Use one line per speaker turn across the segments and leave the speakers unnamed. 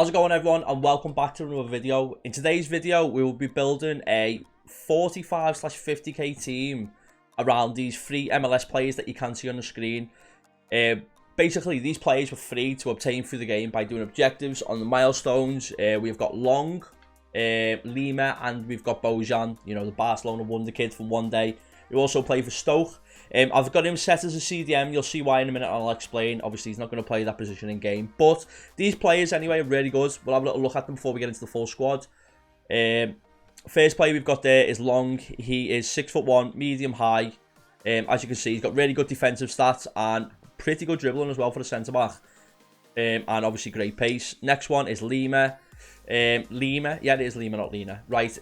How's it going, everyone, and welcome back to another video. In today's video we will be building a 45/50k team around these 3 MLS players that you can see on the screen. Basically these players were free to obtain through the game by doing objectives on the milestones. We've got Long, Lima, and we've got Bojan, you know, the Barcelona wonder kid from one day, who also played for Stoke. I've got him set as a CDM. You'll see why in a minute, and I'll explain. Obviously, he's not going to play that position in game. But these players, anyway, are really good. We'll have a little look at them before we get into the full squad. First player we've got there is Long. He is 6'1", medium high. As you can see, he's got really good defensive stats and pretty good dribbling as well for the centre-back. And obviously, great pace. Next one is Lima. Lima. Yeah, it is Lima, not Lina. Right.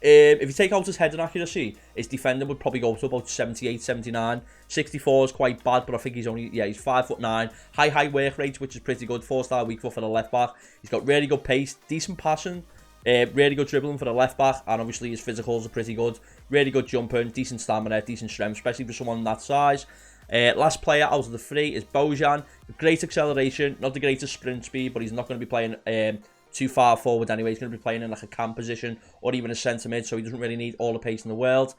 If you take out his head and accuracy, his defending would probably go to about 78, 79. 64 is quite bad, but I think he's only, he's 5'9". High work rate, which is pretty good. 4-star weak foot for the left back. He's got really good pace, decent passing, really good dribbling for the left back, and obviously his physicals are pretty good. Really good jumping, decent stamina, decent strength, especially for someone that size. Last player out of the 3 is Bojan. Great acceleration, not the greatest sprint speed, but he's not going to be playing too far forward anyway. He's going to be playing in like a cam position or even a centre mid, so he doesn't really need all the pace in the world.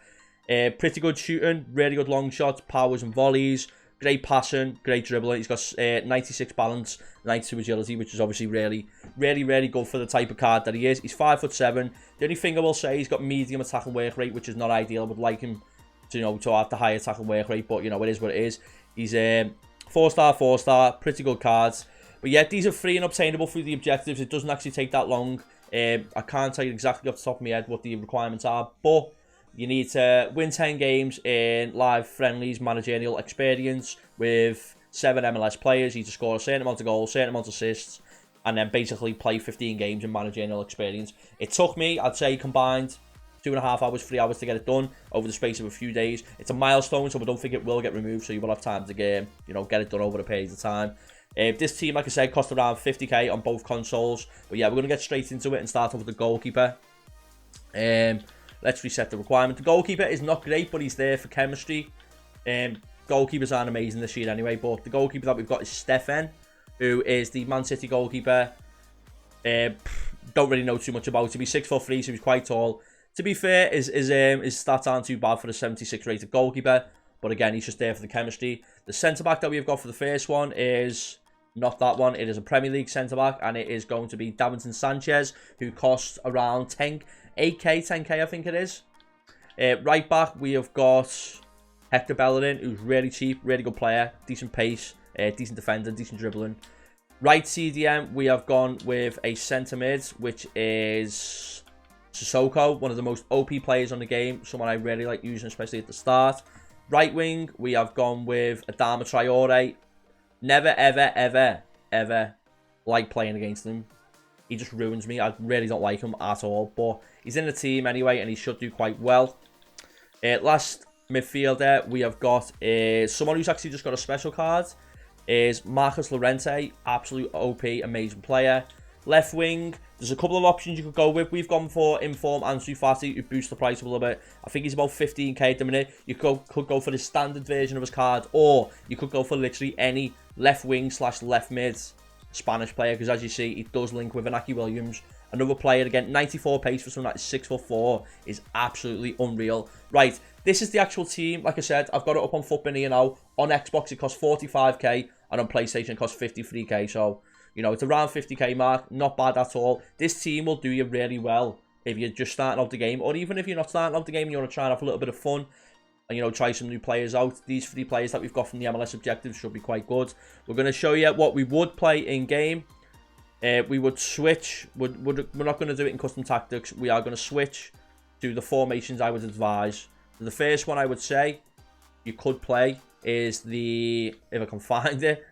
Pretty good shooting, really good long shots, powers and volleys, great passing, great dribbling. He's got 96 balance, 92 agility, which is obviously really good for the type of card that he is. He's 5'7". The only thing I will say, he's got medium attack and work rate, which is not ideal. I would like him to, you know, to have the high attack and work rate, but you know, it is what it is. He's 4-star, pretty good cards. But yeah, these are free and obtainable through the objectives. It doesn't actually take that long. I can't tell you exactly off the top of my head what the requirements are, but you need to win 10 games in live friendlies, managerial experience with 7 MLS players. You need to score a certain amount of goals, certain amount of assists, and then basically play 15 games in managerial experience. It took me, I'd say, combined 2.5 hours, 3 hours to get it done over the space of a few days. It's a milestone, so I don't think it will get removed, so you will have time to get it done over a period of time. This team, like I said, cost around 50k on both consoles. But yeah, we're going to get straight into it and start off with the goalkeeper. Let's reset the requirement. The goalkeeper is not great, but he's there for chemistry. Goalkeepers aren't amazing this year anyway, but the goalkeeper that we've got is Stefan, who is the Man City goalkeeper. Don't really know too much about him. He's 6'3", so he's quite tall. To be fair, his stats aren't too bad for a 76 rated goalkeeper. But again, he's just there for the chemistry. The centre-back that we've got for the first one is not that one. It is a Premier League centre-back, and it is going to be Davinson Sanchez, who costs around 10k, I think it is. Right back, we have got Hector Bellerin, who's really cheap, really good player, decent pace, decent defender, decent dribbling. Right CDM, we have gone with a centre mid, which is Sissoko, one of the most OP players on the game, someone I really like using, especially at the start. Right wing, we have gone with Adama Traore. Never, ever like playing against him. He just ruins me. I really don't like him at all. But he's in the team anyway, and he should do quite well. Last midfielder we have got is someone who's actually just got a special card. Is Marcus Llorente. Absolute OP, amazing player. Left wing, there's a couple of options you could go with. We've gone for Inform Ansu Fati, who boosts the price a little bit. I think he's about 15k at the minute. You could go for the standard version of his card, or you could go for literally any left wing / left mid Spanish player, because as you see, it does link with Inaki Williams. Another player, again, 94 pace for someone that is 6'4", is absolutely unreal. Right, this is the actual team. Like I said, I've got it up on Footbin here now. On Xbox, it costs 45k, and on PlayStation, it costs 53k, so you know, it's around 50k mark, not bad at all. This team will do you really well if you're just starting out the game, or even if you're not starting out the game and you want to try and have a little bit of fun and, you know, try some new players out. These 3 players that we've got from the MLS objectives should be quite good. We're going to show you what we would play in game. We would switch. We're not going to do it in custom tactics. We are going to switch to the formations I would advise. So the first one I would say you could play is the, if I can find it.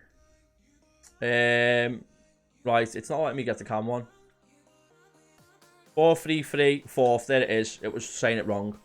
Right, it's not letting me get the cam one. 4-3-3-4. There it is. It was saying it wrong.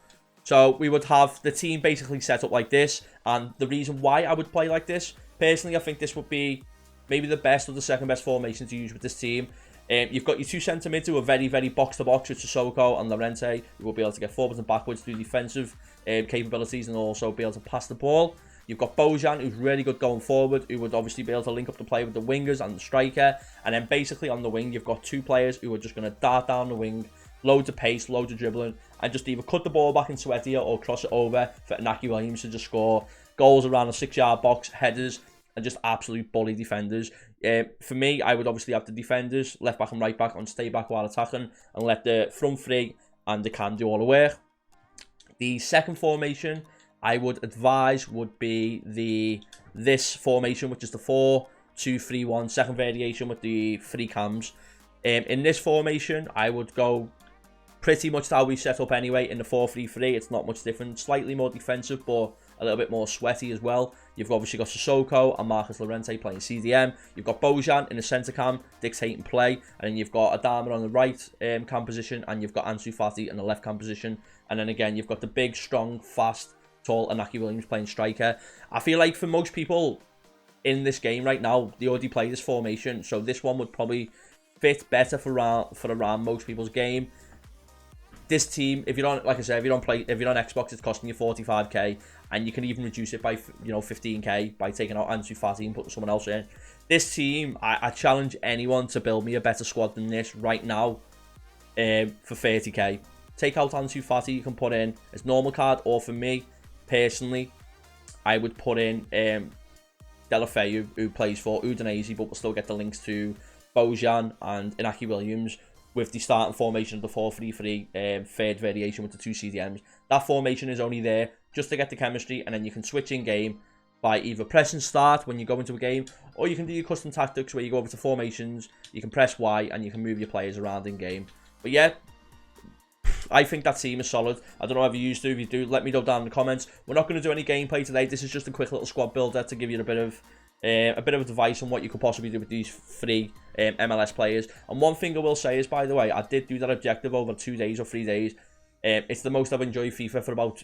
So we would have the team basically set up like this, and the reason why I would play like this, personally, I think this would be maybe the best or the second best formation to use with this team. You've got your 2 centre mids who are very box to box with Sissoko and Llorente, who will be able to get forwards and backwards through defensive capabilities and also be able to pass the ball. You've got Bojan, who's really good going forward, who would obviously be able to link up the play with the wingers and the striker. And then basically on the wing, you've got 2 players who are just going to dart down the wing, loads of pace, loads of dribbling, and just either cut the ball back into Edia or cross it over for Inaki Williams to just score goals around the 6-yard box, headers, and just absolute bully defenders. For me, I would obviously have the defenders, left back and right back, on stay back while attacking, and let the front 3 and the can do all the work. The second formation I would advise would be this formation, which is the 4-2-3-1, second variation with the 3 cams. In this formation, I would go pretty much how we set up anyway in the 4-3-3. It's not much different, slightly more defensive, but a little bit more sweaty as well. You've obviously got Sissoko and Marcus Llorente playing CDM. You've got Bojan in the centre cam dictating play, and then you've got Adama on the right cam position, and you've got Ansu Fati in the left cam position. And then again, you've got the big, strong, fast, tall Inaki Williams playing striker. I feel like for most people in this game right now, they already play this formation, so this one would probably fit better for around most people's game. This team, if you don't, like I said, if you're on Xbox, it's costing you 45k, and you can even reduce it by 15k by taking out Ansu Fati and putting someone else in. This team, I challenge anyone to build me a better squad than this right now for 30k. Take out Ansu Fati, you can put in his normal card, or for me personally, I would put in Delafeu, who plays for Udinese, but will still get the links to Bojan and Inaki Williams with the starting formation of the 4-3-3, third variation with the 2 CDMs. That formation is only there just to get the chemistry, and then you can switch in game by either pressing start when you go into a game, or you can do your custom tactics where you go over to formations, you can press Y, and you can move your players around in game. But yeah, I think that team is solid. I don't know if you used to. If you do, let me know down in the comments. We're not going to do any gameplay today. This is just a quick little squad builder to give you a bit of advice on what you could possibly do with these 3 MLS players. And one thing I will say is, by the way, I did do that objective over 2 days or 3 days. It's the most I've enjoyed FIFA for about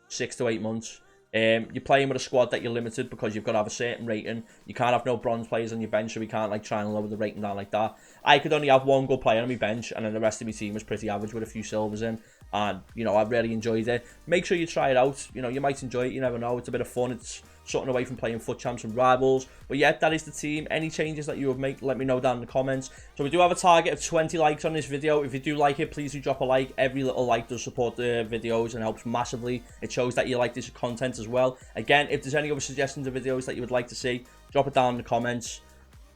6 to 8 months. You're playing with a squad that you're limited because you've got to have a certain rating. You can't have no bronze players on your bench, so we can't like try and lower the rating down like that. I could only have 1 good player on my bench, and then the rest of my team was pretty average with a few silvers in. And I really enjoyed it. Make sure you try it out. You might enjoy it. You never know. It's a bit of fun. It's something away from playing FUT Champs and Rivals. But yeah, that is the team. Any changes that you would make, let me know down in the comments. So we do have a target of 20 likes on this video. If you do like it, please do drop a like. Every little like does support the videos and helps massively. It shows that you like this content as well. Again, if there's any other suggestions of videos that you would like to see, drop it down in the comments.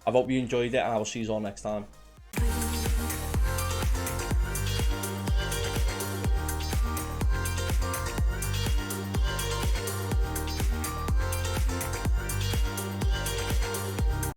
I hope you enjoyed it, and I will see you all next time.